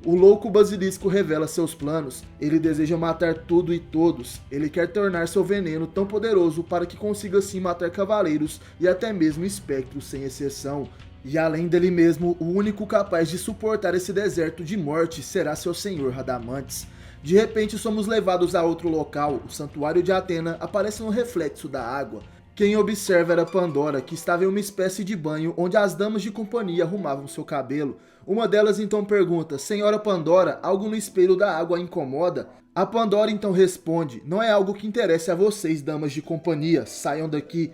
O louco basilisco revela seus planos. Ele deseja matar tudo e todos. Ele quer tornar seu veneno tão poderoso para que consiga assim matar cavaleiros e até mesmo espectros sem exceção. E além dele mesmo, o único capaz de suportar esse deserto de morte será seu senhor Radamantes. De repente somos levados a outro local. O santuário de Atena aparece no reflexo da água. Quem observa era Pandora, que estava em uma espécie de banho onde as damas de companhia arrumavam seu cabelo. Uma delas então pergunta: Senhora Pandora, algo no espelho da água a incomoda? A Pandora então responde: Não é algo que interesse a vocês, damas de companhia, saiam daqui.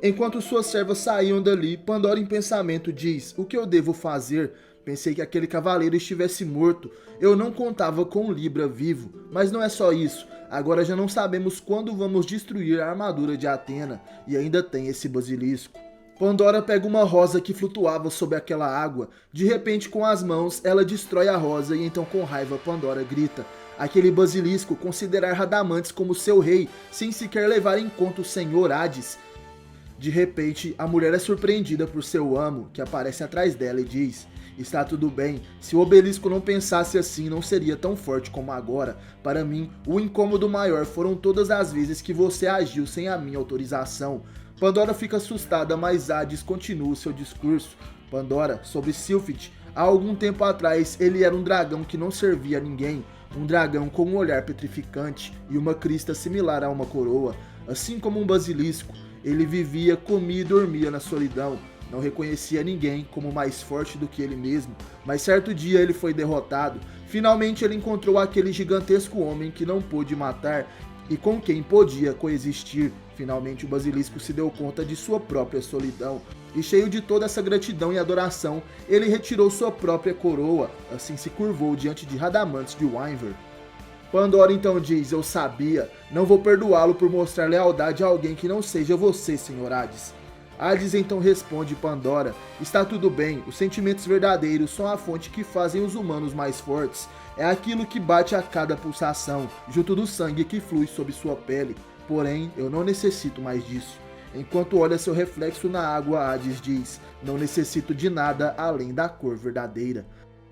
Enquanto suas servas saíam dali, Pandora em pensamento diz: O que eu devo fazer? Pensei que aquele cavaleiro estivesse morto. Eu não contava com Libra vivo. Mas não é só isso. Agora já não sabemos quando vamos destruir a armadura de Atena. E ainda tem esse basilisco. Pandora pega uma rosa que flutuava sob aquela água. De repente, com as mãos, ela destrói a rosa e então com raiva Pandora grita: Aquele basilisco considerar Radamantes como seu rei, sem sequer levar em conta o senhor Hades. De repente, a mulher é surpreendida por seu amo, que aparece atrás dela e diz: Está tudo bem, se o obelisco não pensasse assim, não seria tão forte como agora. Para mim, o incômodo maior foram todas as vezes que você agiu sem a minha autorização. Pandora fica assustada, mas Hades continua seu discurso. Pandora, sobre Sylphid, há algum tempo atrás ele era um dragão que não servia a ninguém. Um dragão com um olhar petrificante e uma crista similar a uma coroa. Assim como um basilisco, ele vivia, comia e dormia na solidão. Não reconhecia ninguém como mais forte do que ele mesmo, mas certo dia ele foi derrotado. Finalmente ele encontrou aquele gigantesco homem que não pôde matar e com quem podia coexistir. Finalmente o basilisco se deu conta de sua própria solidão, e cheio de toda essa gratidão e adoração, ele retirou sua própria coroa, assim se curvou diante de Radamantes de Wyvern. Pandora então diz: Eu sabia, não vou perdoá-lo por mostrar lealdade a alguém que não seja você, senhor Hades. Hades então responde Pandora: Está tudo bem, os sentimentos verdadeiros são a fonte que fazem os humanos mais fortes. É aquilo que bate a cada pulsação, junto do sangue que flui sob sua pele. Porém, eu não necessito mais disso. Enquanto olha seu reflexo na água, Hades diz: Não necessito de nada além da cor verdadeira.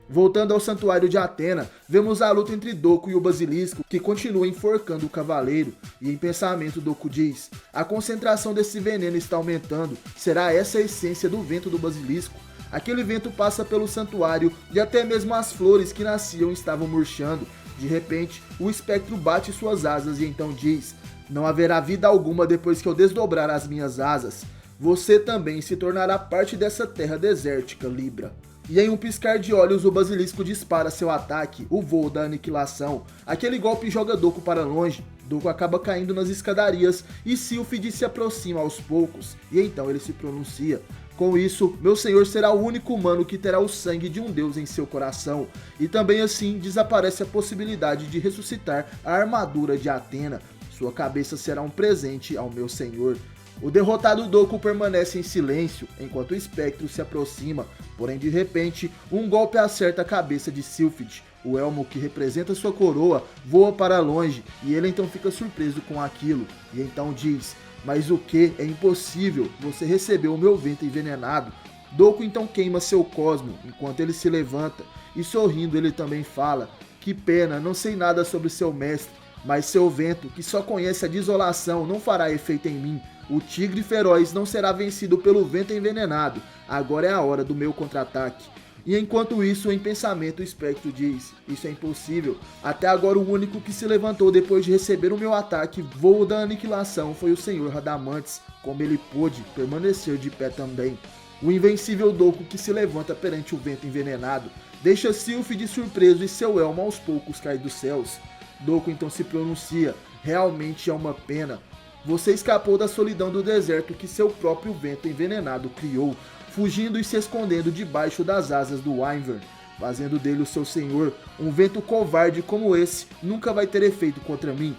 Voltando ao santuário de Atena, vemos a luta entre Doku e o basilisco, que continua enforcando o cavaleiro, e em pensamento Doku diz: a concentração desse veneno está aumentando, será essa a essência do vento do basilisco? Aquele vento passa pelo santuário e até mesmo as flores que nasciam estavam murchando. De repente, o espectro bate suas asas e então diz: não haverá vida alguma depois que eu desdobrar as minhas asas. Você também se tornará parte dessa terra desértica, Libra. E em um piscar de olhos o basilisco dispara seu ataque, o voo da aniquilação. Aquele golpe joga Doku para longe, Doku acaba caindo nas escadarias e Sylphid se aproxima aos poucos, e então ele se pronuncia: com isso, meu senhor será o único humano que terá o sangue de um deus em seu coração, e também assim desaparece a possibilidade de ressuscitar a armadura de Atena. Sua cabeça será um presente ao meu senhor. O derrotado Doku permanece em silêncio, enquanto o espectro se aproxima, porém de repente, um golpe acerta a cabeça de Sylphid. O elmo que representa sua coroa voa para longe, e ele então fica surpreso com aquilo, e então diz: mas o que? É impossível, você recebeu o meu vento envenenado. Doku então queima seu cosmo, enquanto ele se levanta, e sorrindo ele também fala: que pena, não sei nada sobre seu mestre, mas seu vento, que só conhece a desolação, não fará efeito em mim. O tigre feroz não será vencido pelo vento envenenado. Agora é a hora do meu contra-ataque. E enquanto isso, em pensamento, o espectro diz: isso é impossível. Até agora o único que se levantou depois de receber o meu ataque, voo da aniquilação, foi o senhor Radamantes. Como ele pôde permanecer de pé também? O invencível Doku que se levanta perante o vento envenenado, deixa Sylphid surpreso e seu elmo aos poucos cai dos céus. Doku então se pronuncia: realmente é uma pena. Você escapou da solidão do deserto que seu próprio vento envenenado criou, fugindo e se escondendo debaixo das asas do Wyvern, fazendo dele o seu senhor. Um vento covarde como esse nunca vai ter efeito contra mim.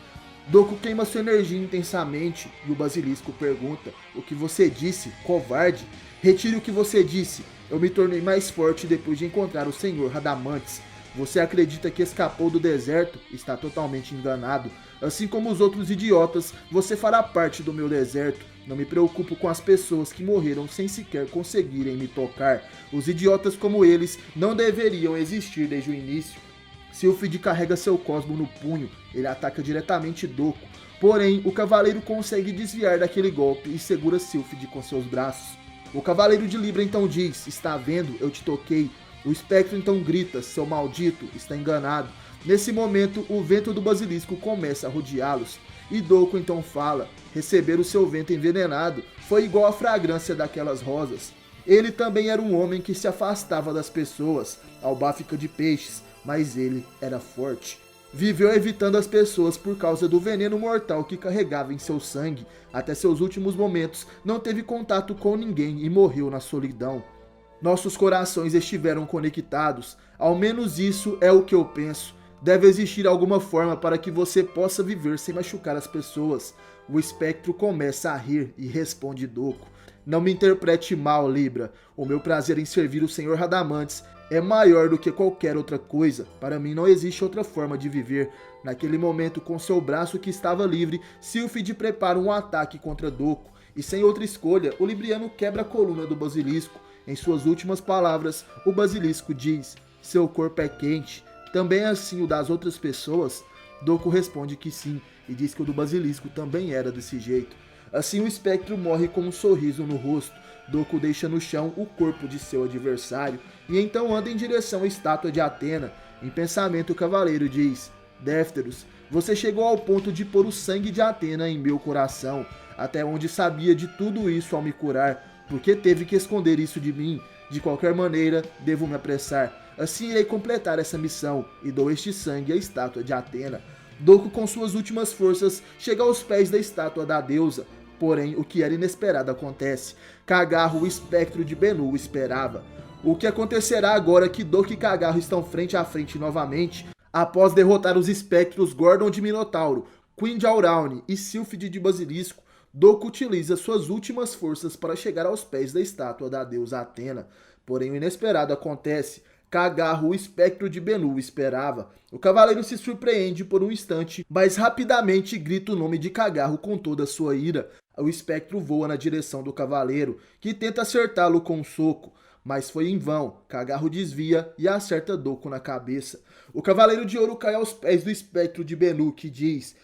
Doku queima sua energia intensamente e o basilisco pergunta: o que você disse, covarde? Retire o que você disse. Eu me tornei mais forte depois de encontrar o senhor Radamantes. Você acredita que escapou do deserto? Está totalmente enganado. Assim como os outros idiotas, você fará parte do meu deserto. Não me preocupo com as pessoas que morreram sem sequer conseguirem me tocar. Os idiotas como eles não deveriam existir desde o início. Sylphid carrega seu cosmo no punho, ele ataca diretamente Doko. Porém, o cavaleiro consegue desviar daquele golpe e segura Sylphid com seus braços. O cavaleiro de Libra então diz: está vendo, eu te toquei. O espectro então grita: seu maldito, está enganado. Nesse momento, o vento do basilisco começa a rodeá-los. E Doko então fala: receber o seu vento envenenado foi igual à fragrância daquelas rosas. Ele também era um homem que se afastava das pessoas, Alba fica de peixes, mas ele era forte. Viveu evitando as pessoas por causa do veneno mortal que carregava em seu sangue. Até seus últimos momentos não teve contato com ninguém e morreu na solidão. Nossos corações estiveram conectados, ao menos isso é o que eu penso. Deve existir alguma forma para que você possa viver sem machucar as pessoas. O espectro começa a rir e responde Doko: não me interprete mal, Libra. O meu prazer em servir o Senhor Radamantes é maior do que qualquer outra coisa. Para mim não existe outra forma de viver. Naquele momento, com seu braço que estava livre, Sylphid prepara um ataque contra Doko. E sem outra escolha, o Libriano quebra a coluna do basilisco. Em suas últimas palavras, o basilisco diz: seu corpo é quente. Também é assim o das outras pessoas? Doko responde que sim, e diz que o do basilisco também era desse jeito. Assim o espectro morre com um sorriso no rosto. Doko deixa no chão o corpo de seu adversário e então anda em direção à estátua de Atena. Em pensamento, o cavaleiro diz: Défteros, você chegou ao ponto de pôr o sangue de Atena em meu coração, até onde sabia de tudo isso ao me curar. Por que teve que esconder isso de mim? De qualquer maneira, devo me apressar. Assim irei completar essa missão e dou este sangue à estátua de Atena. Doko, com suas últimas forças, chega aos pés da estátua da deusa. Porém, o que era inesperado acontece. Cagarro, o espectro de Bennu, esperava. O que acontecerá agora que Doko e Cagarro estão frente a frente novamente, após derrotar os espectros Gordon de Minotauro, Queen de Auraune e Sylphid de Basilisco? Doko utiliza suas últimas forças para chegar aos pés da estátua da deusa Atena. Porém, o inesperado acontece. Cagarro, o espectro de Bennu, esperava. O cavaleiro se surpreende por um instante, mas rapidamente grita o nome de Cagarro com toda a sua ira. O espectro voa na direção do cavaleiro, que tenta acertá-lo com um soco, mas foi em vão. Cagarro desvia e acerta Doko na cabeça. O cavaleiro de ouro cai aos pés do espectro de Bennu, que diz: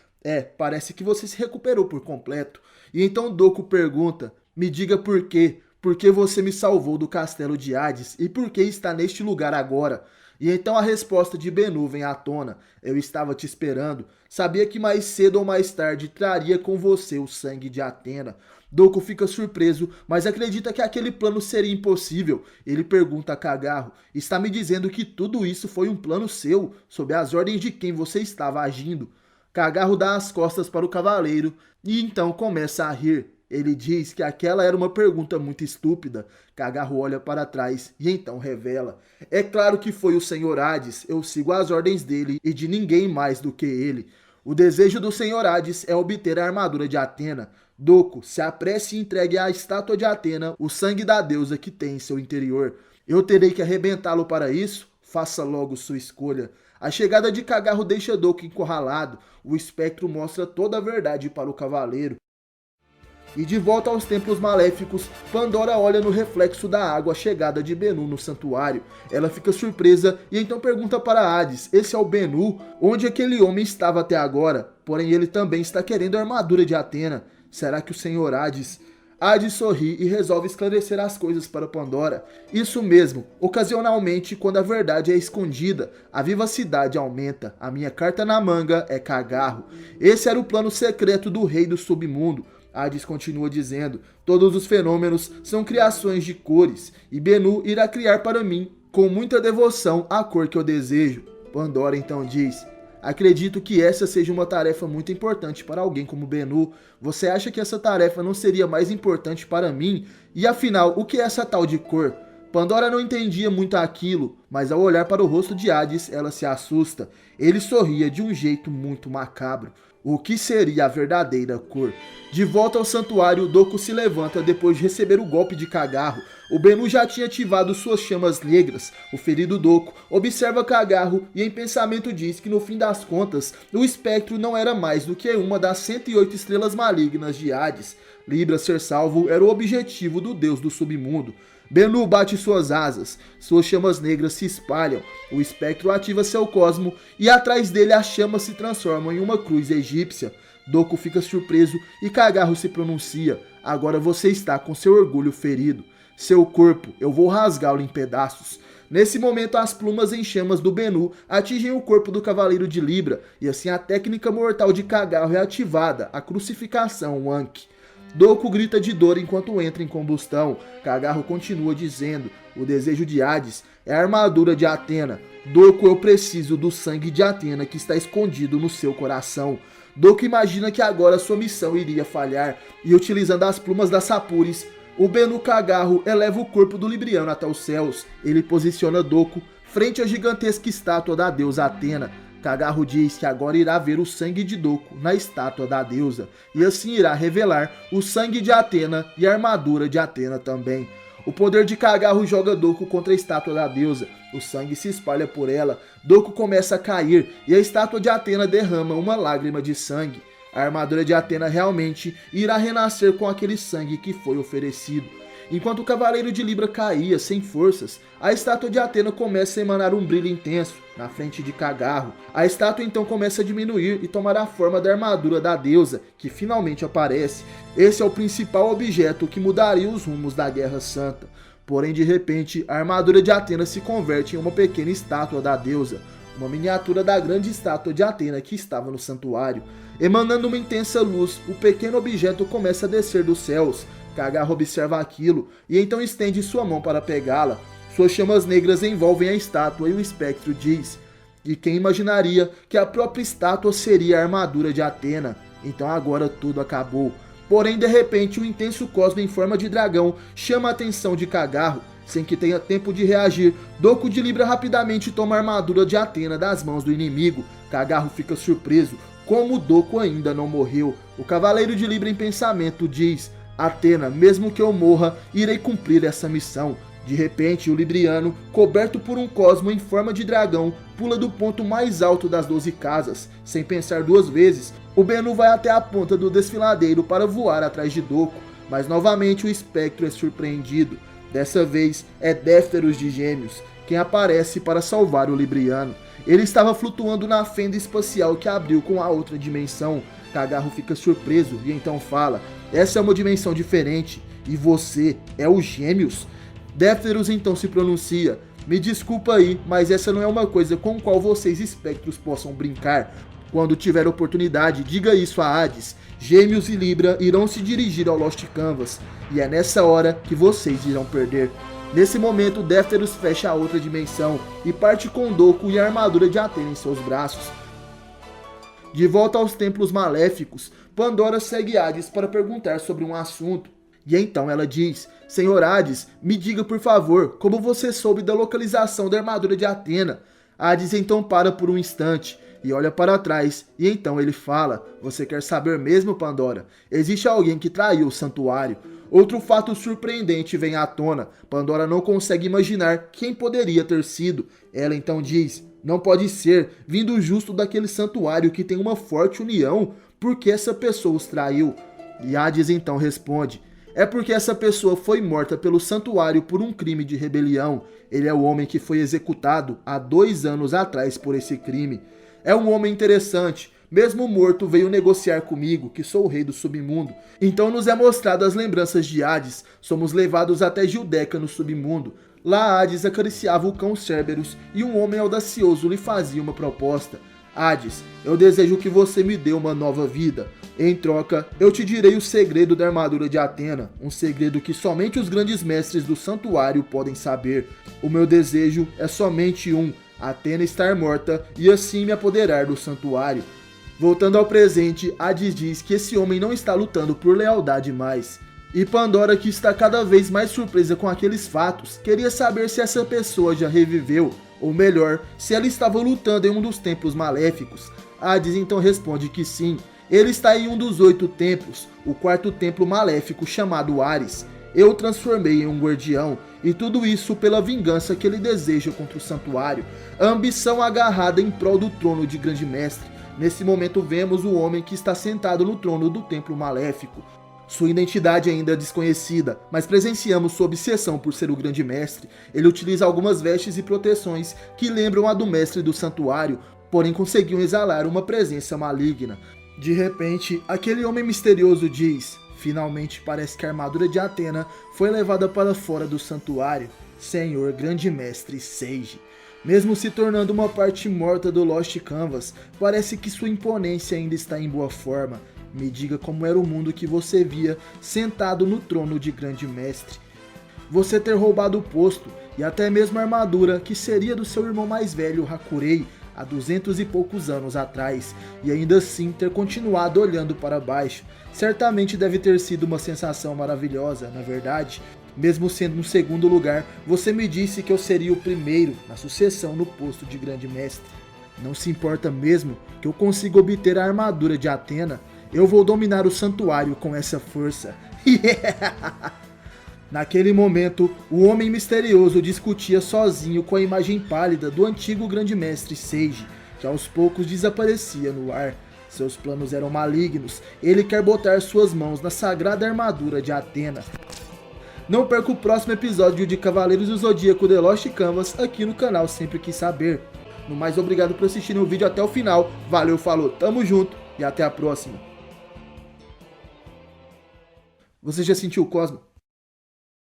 parece que você se recuperou por completo. E então Doko pergunta: me diga por quê? Por que você me salvou do castelo de Hades e por que está neste lugar agora? E então a resposta de Bennu vem à tona: eu estava te esperando. Sabia que mais cedo ou mais tarde traria com você o sangue de Atena. Doko fica surpreso, mas acredita que aquele plano seria impossível. Ele pergunta a Cagarro: está me dizendo que tudo isso foi um plano seu, sob as ordens de quem você estava agindo? Cagarro dá as costas para o cavaleiro e então começa a rir. Ele diz que aquela era uma pergunta muito estúpida. Cagarro olha para trás e então revela: é claro que foi o Senhor Hades, eu sigo as ordens dele e de ninguém mais do que ele. O desejo do Senhor Hades é obter a armadura de Atena. Doko, se apresse e entregue à estátua de Atena o sangue da deusa que tem em seu interior. Eu terei que arrebentá-lo para isso? Faça logo sua escolha. A chegada de Cagarro deixa Doko encurralado. O espectro mostra toda a verdade para o cavaleiro. E de volta aos templos maléficos, Pandora olha no reflexo da água a chegada de Bennu no santuário. Ela fica surpresa e então pergunta para Hades: esse é o Bennu? Onde aquele homem estava até agora? Porém ele também está querendo a armadura de Atena. Será que o Senhor Hades... Hades sorri e resolve esclarecer as coisas para Pandora. Isso mesmo, ocasionalmente, quando a verdade é escondida, a vivacidade aumenta. A minha carta na manga é Cagarro. Esse era o plano secreto do rei do submundo. Hades continua dizendo: todos os fenômenos são criações de cores, e Bennu irá criar para mim, com muita devoção, a cor que eu desejo. Pandora então diz: acredito que essa seja uma tarefa muito importante para alguém como Bennu. Você acha que essa tarefa não seria mais importante para mim? E afinal, o que é essa tal de cor? Pandora não entendia muito aquilo, mas ao olhar para o rosto de Hades, ela se assusta. Ele sorria de um jeito muito macabro. O que seria a verdadeira cor? De volta ao santuário, Doku se levanta depois de receber o golpe de Kagarro. O Bennu já tinha ativado suas chamas negras. O ferido Doku observa Kagarro e em pensamento diz que no fim das contas, o espectro não era mais do que uma das 108 estrelas malignas de Hades. Libra ser salvo era o objetivo do deus do submundo. Bennu bate suas asas, suas chamas negras se espalham, o espectro ativa seu cosmo e atrás dele as chamas se transformam em uma cruz egípcia. Doku fica surpreso e Kagarro se pronuncia: agora você está com seu orgulho ferido. Seu corpo, eu vou rasgá-lo em pedaços. Nesse momento, as plumas em chamas do Bennu atingem o corpo do Cavaleiro de Libra e assim a técnica mortal de Kagarro é ativada, a crucificação Ankh. Doku grita de dor enquanto entra em combustão. Kagarro continua dizendo: o desejo de Hades é a armadura de Atena. Doku, eu preciso do sangue de Atena que está escondido no seu coração. Doku imagina que agora sua missão iria falhar e utilizando as plumas da Sapuris, o Bennu Kagarro eleva o corpo do Libriano até os céus. Ele posiciona Doku frente à gigantesca estátua da deusa Atena. Kagarro diz que agora irá ver o sangue de Doku na estátua da deusa, e assim irá revelar o sangue de Atena e a armadura de Atena também. O poder de Kagarro joga Doku contra a estátua da deusa, o sangue se espalha por ela, Doku começa a cair e a estátua de Atena derrama uma lágrima de sangue. A armadura de Atena realmente irá renascer com aquele sangue que foi oferecido. Enquanto o Cavaleiro de Libra caía sem forças, a estátua de Atena começa a emanar um brilho intenso na frente de Kagarro. A estátua então começa a diminuir e tomar a forma da armadura da deusa, que finalmente aparece. Esse é o principal objeto que mudaria os rumos da Guerra Santa. Porém, de repente, a armadura de Atena se converte em uma pequena estátua da deusa, uma miniatura da grande estátua de Atena que estava no santuário. Emanando uma intensa luz, o pequeno objeto começa a descer dos céus. Kagarro observa aquilo e então estende sua mão para pegá-la. Suas chamas negras envolvem a estátua e o espectro diz: e quem imaginaria que a própria estátua seria a armadura de Atena? Então agora tudo acabou. Porém, de repente, um intenso cosmo em forma de dragão chama a atenção de Kagarro. Sem que tenha tempo de reagir, Doku de Libra rapidamente toma a armadura de Atena das mãos do inimigo. Kagarro fica surpreso, como Doku ainda não morreu. O Cavaleiro de Libra em pensamento diz: Atena, mesmo que eu morra, irei cumprir essa missão. De repente, o Libriano, coberto por um cosmo em forma de dragão, pula do ponto mais alto das 12 casas. Sem pensar duas vezes, o Bennu vai até a ponta do desfiladeiro para voar atrás de Doku, mas novamente o espectro é surpreendido. Dessa vez é Défteros de Gêmeos, quem aparece para salvar o Libriano. Ele estava flutuando na fenda espacial que abriu com a outra dimensão. Kagarro fica surpreso e então fala: essa é uma dimensão diferente, e você é os Gêmeos? Défteros então se pronuncia: me desculpa aí, mas essa não é uma coisa com qual vocês espectros possam brincar. Quando tiver oportunidade, diga isso a Hades. Gêmeos e Libra irão se dirigir ao Lost Canvas, e é nessa hora que vocês irão perder. Nesse momento, Défteros fecha a outra dimensão e parte com Doku e a armadura de Atena em seus braços. De volta aos templos maléficos, Pandora segue Hades para perguntar sobre um assunto. E então ela diz: Senhor Hades, me diga por favor, como você soube da localização da armadura de Atena? Hades então para por um instante e olha para trás, e então ele fala: você quer saber mesmo, Pandora? Existe alguém que traiu o santuário. Outro fato surpreendente vem à tona. Pandora não consegue imaginar quem poderia ter sido. Ela então diz: não pode ser, vindo justo daquele santuário que tem uma forte união, porque essa pessoa os traiu. E Hades então responde: é porque essa pessoa foi morta pelo santuário por um crime de rebelião. Ele é o homem que foi executado há 2 anos atrás por esse crime. É um homem interessante. Mesmo morto, veio negociar comigo, que sou o rei do submundo. Então nos é mostrado as lembranças de Hades. Somos levados até Gildeca no submundo. Lá Hades acariciava o cão Cerberus e um homem audacioso lhe fazia uma proposta. Hades, eu desejo que você me dê uma nova vida. Em troca, eu te direi o segredo da armadura de Atena, um segredo que somente os grandes mestres do santuário podem saber. O meu desejo é somente um: Atena estar morta e assim me apoderar do santuário. Voltando ao presente, Hades diz que esse homem não está lutando por lealdade mais. E Pandora, que está cada vez mais surpresa com aqueles fatos, queria saber se essa pessoa já reviveu, ou melhor, se ela estava lutando em um dos templos maléficos. Hades então responde que sim, Ele está em um dos 8 templos, o quarto templo maléfico chamado Ares. Eu o transformei em um guardião, e tudo isso pela vingança que ele deseja contra o santuário, a ambição agarrada em prol do trono de Grande Mestre. Nesse momento vemos o homem que está sentado no trono do templo maléfico. Sua identidade ainda é desconhecida, mas presenciamos sua obsessão por ser o Grande Mestre. Ele utiliza algumas vestes e proteções que lembram a do mestre do santuário, porém conseguiu exalar uma presença maligna. De repente, aquele homem misterioso diz: finalmente parece que a armadura de Athena foi levada para fora do santuário, Senhor Grande Mestre Sage. Mesmo se tornando uma parte morta do Lost Canvas, parece que sua imponência ainda está em boa forma. Me diga como era o mundo que você via sentado no trono de Grande Mestre. Você ter roubado o posto e até mesmo a armadura que seria do seu irmão mais velho, Hakurei, há 200 e poucos anos atrás, e ainda assim ter continuado olhando para baixo. Certamente deve ter sido uma sensação maravilhosa, na verdade. Mesmo sendo no segundo lugar, você me disse que eu seria o primeiro na sucessão no posto de Grande Mestre. Não se importa mesmo que eu consiga obter a armadura de Athena? Eu vou dominar o santuário com essa força. Naquele momento, o homem misterioso discutia sozinho com a imagem pálida do antigo Grande Mestre Sage, que aos poucos desaparecia no ar. Seus planos eram malignos. Ele quer botar suas mãos na sagrada armadura de Athena. Não perca o próximo episódio de Cavaleiros do Zodíaco The Lost Canvas aqui no canal Sempre Quis Saber. No mais, obrigado por assistir o vídeo até o final. Valeu, falou, tamo junto e até a próxima. Você já sentiu o Cosmo?